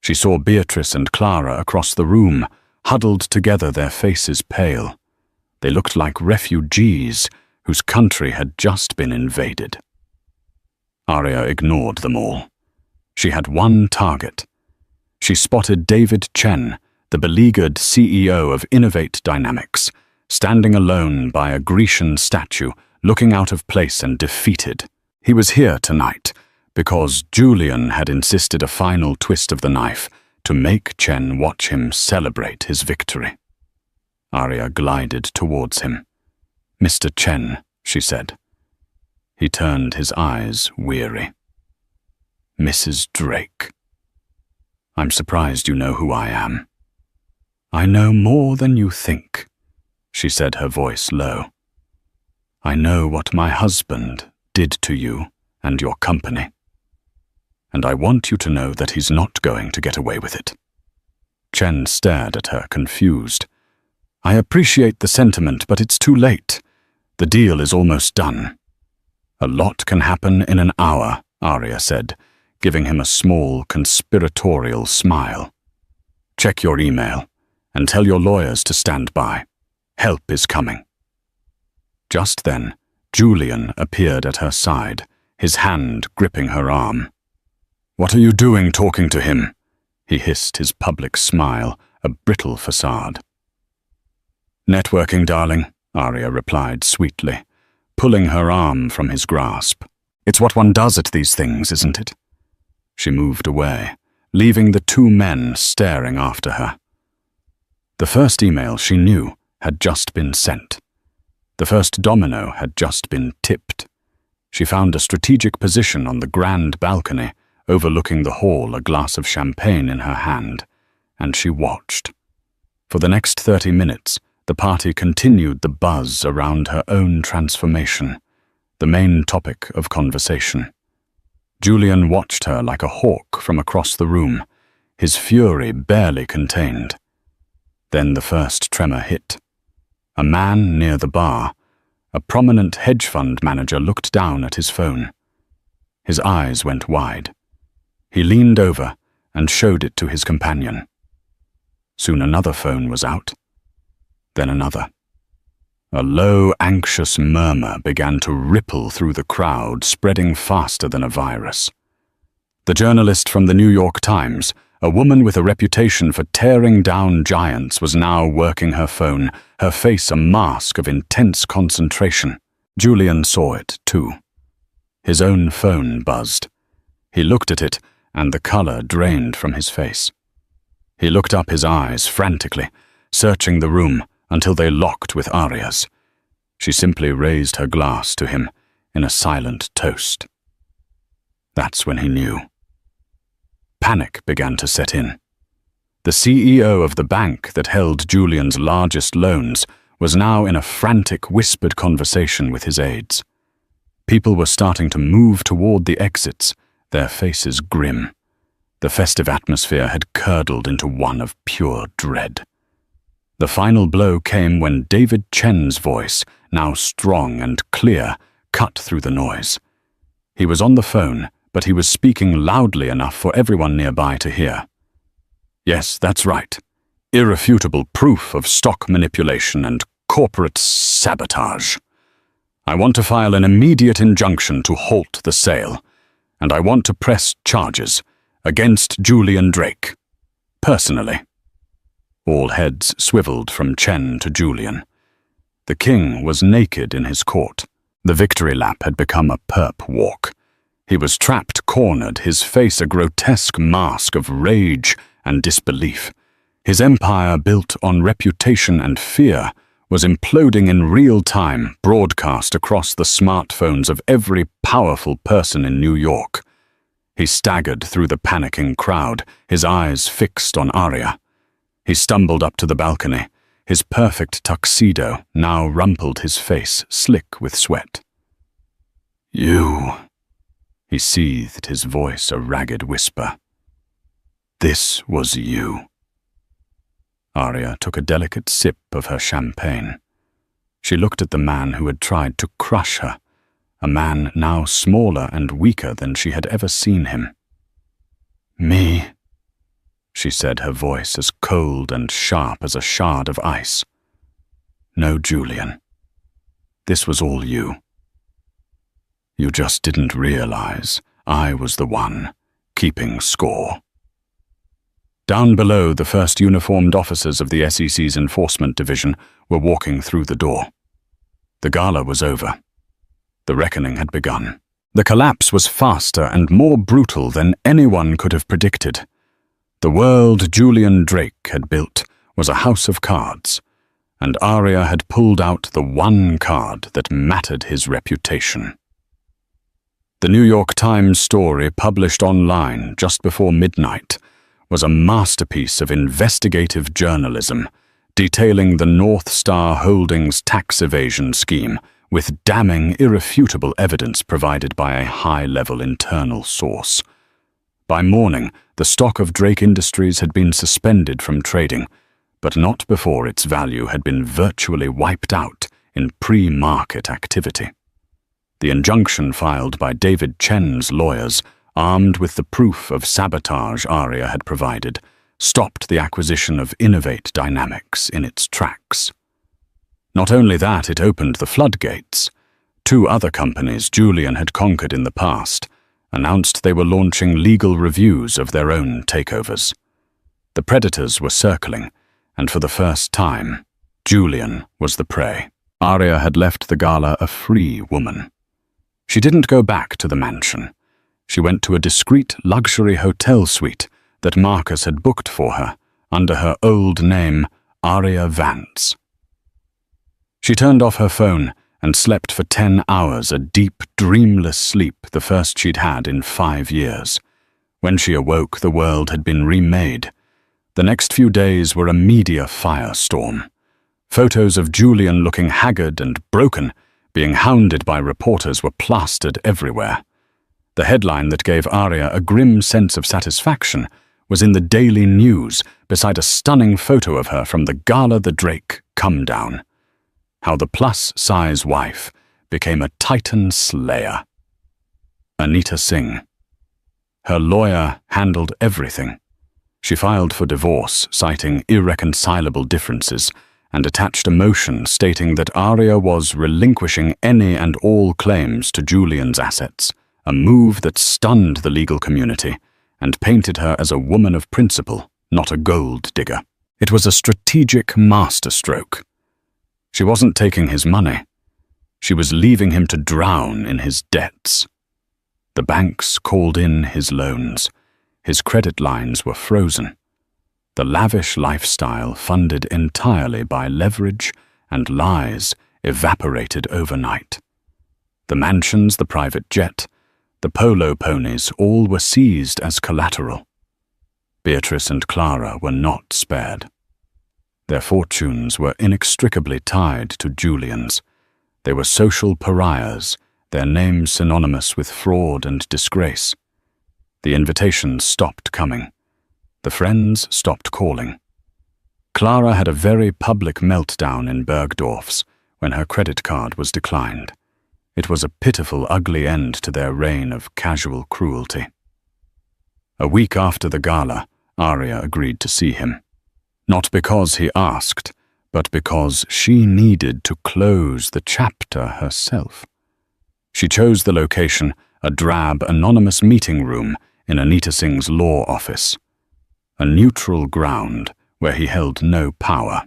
She saw Beatrice and Clara across the room, huddled together, their faces pale. They looked like refugees whose country had just been invaded. Arya ignored them all. She had one target. She spotted David Chen, the beleaguered CEO of Innovate Dynamics, standing alone by a Grecian statue, looking out of place and defeated. He was here tonight because Julian had insisted a final twist of the knife to make Chen watch him celebrate his victory. Arya glided towards him. "Mr. Chen," she said. He turned his eyes weary. "Mrs. Drake, I'm surprised you know who I am." "I know more than you think," she said, her voice low. "I know what my husband did to you and your company. And I want you to know that he's not going to get away with it." Chen stared at her, confused. "I appreciate the sentiment, but it's too late. The deal is almost done." "A lot can happen in an hour," Arya said, giving him a small, conspiratorial smile. "Check your email and tell your lawyers to stand by. Help is coming." Just then, Julian appeared at her side, his hand gripping her arm. "What are you doing talking to him?" he hissed, his public smile a brittle facade. "Networking, darling," Arya replied sweetly, pulling her arm from his grasp. "It's what one does at these things, isn't it?" She moved away, leaving the two men staring after her. The first email, she knew, had just been sent. The first domino had just been tipped. She found a strategic position on the grand balcony, overlooking the hall, a glass of champagne in her hand, and she watched. For the next 30 minutes, the party continued the buzz around her own transformation, the main topic of conversation. Julian watched her like a hawk from across the room, his fury barely contained. Then the first tremor hit. A man near the bar, a prominent hedge fund manager, looked down at his phone. His eyes went wide. He leaned over and showed it to his companion. Soon another phone was out. Then another. A low, anxious murmur began to ripple through the crowd, spreading faster than a virus. The journalist from the New York Times, a woman with a reputation for tearing down giants, was now working her phone, her face a mask of intense concentration. Julian saw it, too. His own phone buzzed. He looked at it, and the color drained from his face. He looked up, his eyes frantically, searching the room until they locked with Aria's. She simply raised her glass to him in a silent toast. That's when he knew. Panic began to set in. The CEO of the bank that held Julian's largest loans was now in a frantic, whispered conversation with his aides. People were starting to move toward the exits, their faces grim. The festive atmosphere had curdled into one of pure dread. The final blow came when David Chen's voice, now strong and clear, cut through the noise. He was on the phone, but he was speaking loudly enough for everyone nearby to hear. Yes, that's right. Irrefutable proof of stock manipulation and corporate sabotage. I want to file an immediate injunction to halt the sale, and I want to press charges against Julian Drake, personally. All heads swiveled from Chen to Julian. The king was naked in his court. The victory lap had become a perp walk. He was trapped, cornered, his face a grotesque mask of rage and disbelief. His empire, built on reputation and fear, was imploding in real time, broadcast across the smartphones of every powerful person in New York. He staggered through the panicking crowd, his eyes fixed on Aria. He stumbled up to the balcony. His perfect tuxedo now rumpled his face, slick with sweat. You, he seethed, his voice a ragged whisper. This was you. Aria took a delicate sip of her champagne. She looked at the man who had tried to crush her, a man now smaller and weaker than she had ever seen him. Me, she said, her voice as cold and sharp as a shard of ice. No, Julian. This was all you. You just didn't realize I was the one keeping score. Down below, the first uniformed officers of the SEC's enforcement division were walking through the door. The gala was over. The reckoning had begun. The collapse was faster and more brutal than anyone could have predicted. The world Julian Drake had built was a house of cards, and Aria had pulled out the one card that mattered his reputation. The New York Times story, published online just before midnight, was a masterpiece of investigative journalism, detailing the North Star Holdings tax evasion scheme with damning, irrefutable evidence provided by a high-level internal source. By morning, the stock of Drake Industries had been suspended from trading, but not before its value had been virtually wiped out in pre-market activity. The injunction filed by David Chen's lawyers, armed with the proof of sabotage Aria had provided, stopped the acquisition of Innovate Dynamics in its tracks. Not only that, it opened the floodgates. Two other companies Julian had conquered in the past announced they were launching legal reviews of their own takeovers. The predators were circling, and for the first time, Julian was the prey. Aria had left the gala a free woman. She didn't go back to the mansion. She went to a discreet luxury hotel suite that Marcus had booked for her under her old name, Aria Vance. She turned off her phone and slept for 10 hours, a deep, dreamless sleep, the first she'd had in 5 years. When she awoke, the world had been remade. The next few days were a media firestorm. Photos of Julian looking haggard and broken, being hounded by reporters, were plastered everywhere. The headline that gave Aria a grim sense of satisfaction was in the Daily News, beside a stunning photo of her from the Gala the Drake come-down. How the plus-size wife became a Titan slayer. Anita Singh. Her lawyer handled everything. She filed for divorce, citing irreconcilable differences, and attached a motion stating that Arya was relinquishing any and all claims to Julian's assets, a move that stunned the legal community and painted her as a woman of principle, not a gold digger. It was a strategic masterstroke. She wasn't taking his money. She was leaving him to drown in his debts. The banks called in his loans. His credit lines were frozen. The lavish lifestyle, funded entirely by leverage and lies, evaporated overnight. The mansions, the private jet, the polo ponies, all were seized as collateral. Beatrice and Clara were not spared. Their fortunes were inextricably tied to Julian's. They were social pariahs, their names synonymous with fraud and disgrace. The invitations stopped coming. The friends stopped calling. Clara had a very public meltdown in Bergdorf's when her credit card was declined. It was a pitiful, ugly end to their reign of casual cruelty. A week after the gala, Arya agreed to see him. Not because he asked, but because she needed to close the chapter herself. She chose the location, a drab, anonymous meeting room in Anita Singh's law office, a neutral ground where he held no power.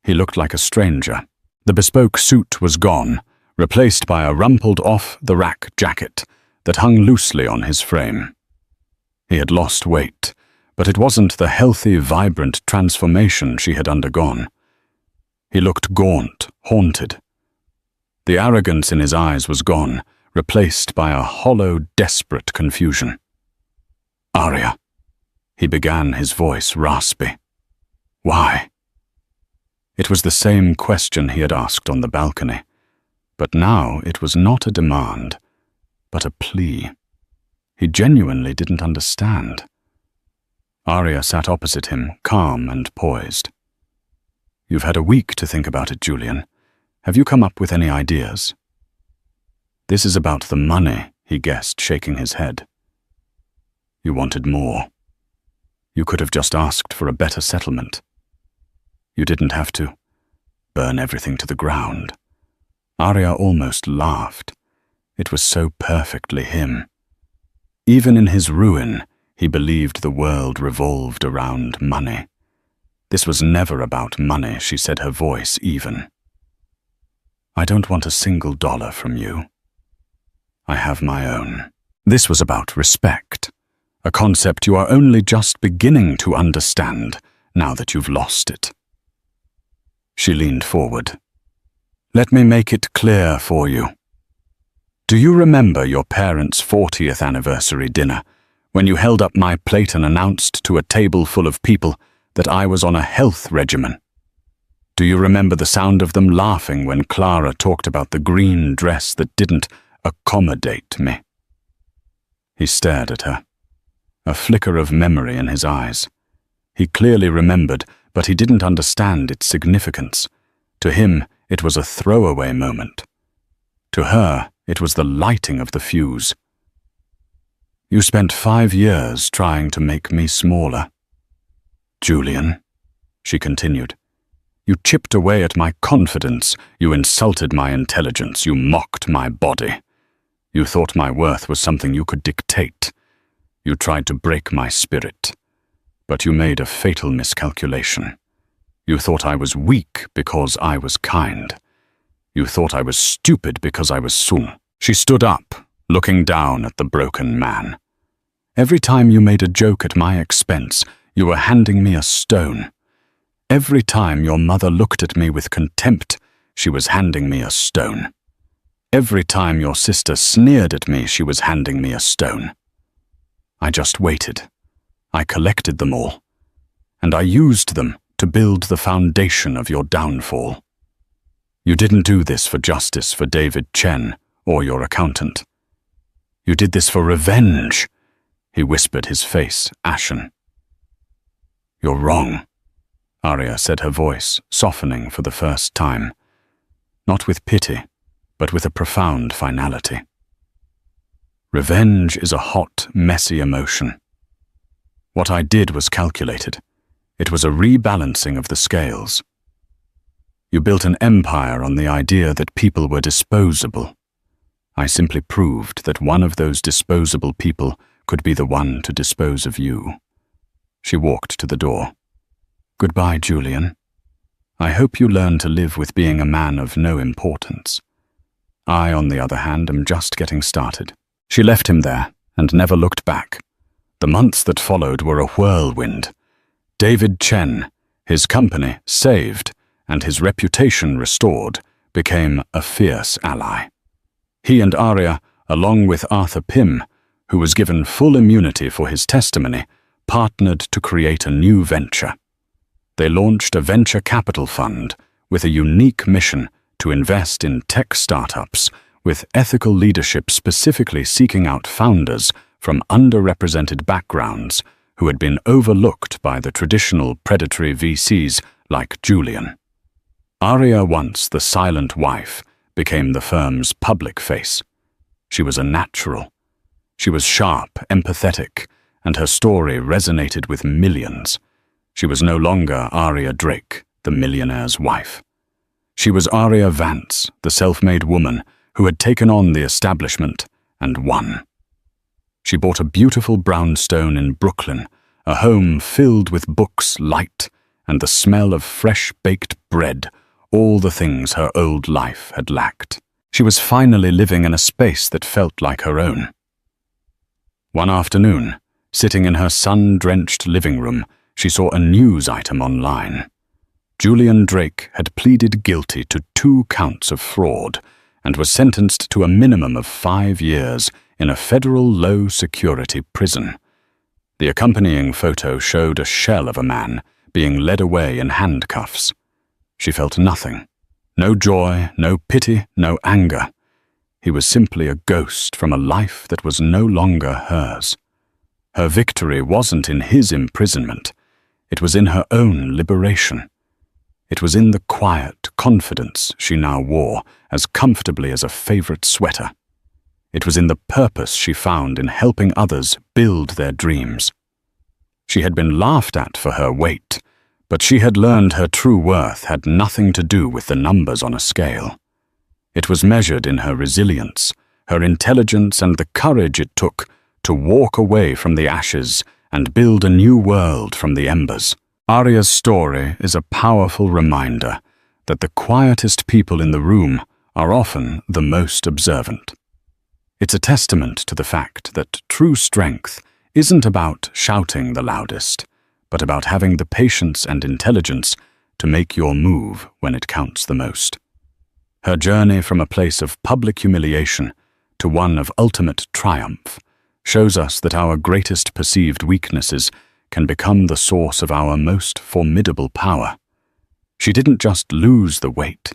He looked like a stranger. The bespoke suit was gone, replaced by a rumpled off-the-rack jacket that hung loosely on his frame. He had lost weight, but it wasn't the healthy, vibrant transformation she had undergone. He looked gaunt, haunted. The arrogance in his eyes was gone, replaced by a hollow, desperate confusion. "Arya," he began, his voice raspy. "Why?" It was the same question he had asked on the balcony, but now it was not a demand, but a plea. He genuinely didn't understand. Arya sat opposite him, calm and poised. "You've had a week to think about it, Julian. Have you come up with any ideas?" "This is about the money," he guessed, shaking his head. "You wanted more. You could have just asked for a better settlement. You didn't have to burn everything to the ground." Arya almost laughed. It was so perfectly him. Even in his ruin, he believed the world revolved around money. This was never about money, she said, her voice even. "I don't want a single dollar from you. I have my own." This was about respect, a concept you are only just beginning to understand now that you've lost it. She leaned forward. "Let me make it clear for you. Do you remember your parents' 40th anniversary dinner, when you held up my plate and announced to a table full of people that I was on a health regimen? Do you remember the sound of them laughing when Clara talked about the green dress that didn't accommodate me?" He stared at her, a flicker of memory in his eyes. He clearly remembered, but he didn't understand its significance. To him, it was a throwaway moment. To her, it was the lighting of the fuse. "You spent 5 years trying to make me smaller. Julian," she continued, "you chipped away at my confidence, you insulted my intelligence, you mocked my body. You thought my worth was something you could dictate. You tried to break my spirit, but you made a fatal miscalculation. You thought I was weak because I was kind. You thought I was stupid because I was Sung." She stood up, looking down at the broken man. "Every time you made a joke at my expense, you were handing me a stone. Every time your mother looked at me with contempt, she was handing me a stone. Every time your sister sneered at me, she was handing me a stone. I just waited. I collected them all, and I used them to build the foundation of your downfall. You didn't do this for justice for David Chen or your accountant. You did this for revenge," he whispered, his face ashen. "You're wrong," Arya said, her voice softening for the first time, not with pity, but with a profound finality. "Revenge is a hot, messy emotion. What I did was calculated. It was a rebalancing of the scales. You built an empire on the idea that people were disposable. I simply proved that one of those disposable people could be the one to dispose of you. She walked to the door. Goodbye, Julian. I hope you learn to live with being a man of no importance. I, on the other hand, am just getting started. She left him there and never looked back. The months that followed were a whirlwind. David Chen, his company saved and his reputation restored, became a fierce ally. He and Arya, along with Arthur Pym, who was given full immunity for his testimony, partnered to create a new venture. They launched a venture capital fund with a unique mission to invest in tech startups with ethical leadership specifically seeking out founders from underrepresented backgrounds who had been overlooked by the traditional predatory VCs like Julian. Arya, once the silent wife, became the firm's public face. She was a natural. She was sharp, empathetic, and her story resonated with millions. She was no longer Arya Drake, the millionaire's wife. She was Arya Vance, the self-made woman who had taken on the establishment and won. She bought a beautiful brownstone in Brooklyn, a home filled with books, light, and the smell of fresh-baked bread, all the things her old life had lacked. She was finally living in a space that felt like her own. One afternoon, sitting in her sun-drenched living room, she saw a news item online. Julian Drake had pleaded guilty to 2 counts of fraud and was sentenced to a minimum of 5 years in a federal low-security prison. The accompanying photo showed a shell of a man being led away in handcuffs. She felt nothing. No joy, no pity, no anger. He was simply a ghost from a life that was no longer hers. Her victory wasn't in his imprisonment. It was in her own liberation. It was in the quiet confidence she now wore as comfortably as a favorite sweater. It was in the purpose she found in helping others build their dreams. She had been laughed at for her weight, but she had learned her true worth had nothing to do with the numbers on a scale. It was measured in her resilience, her intelligence, and the courage it took to walk away from the ashes and build a new world from the embers. Arya's story is a powerful reminder that the quietest people in the room are often the most observant. It's a testament to the fact that true strength isn't about shouting the loudest, but about having the patience and intelligence to make your move when it counts the most. Her journey from a place of public humiliation to one of ultimate triumph shows us that our greatest perceived weaknesses can become the source of our most formidable power. She didn't just lose the weight.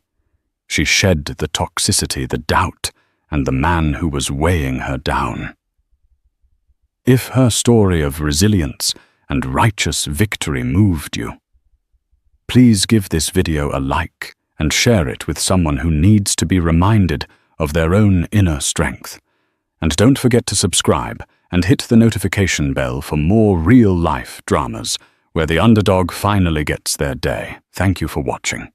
She shed the toxicity, the doubt, and the man who was weighing her down. If her story of resilience and righteous victory moved you, please give this video a like and share it with someone who needs to be reminded of their own inner strength. And don't forget to subscribe and hit the notification bell for more real-life dramas where the underdog finally gets their day. Thank you for watching.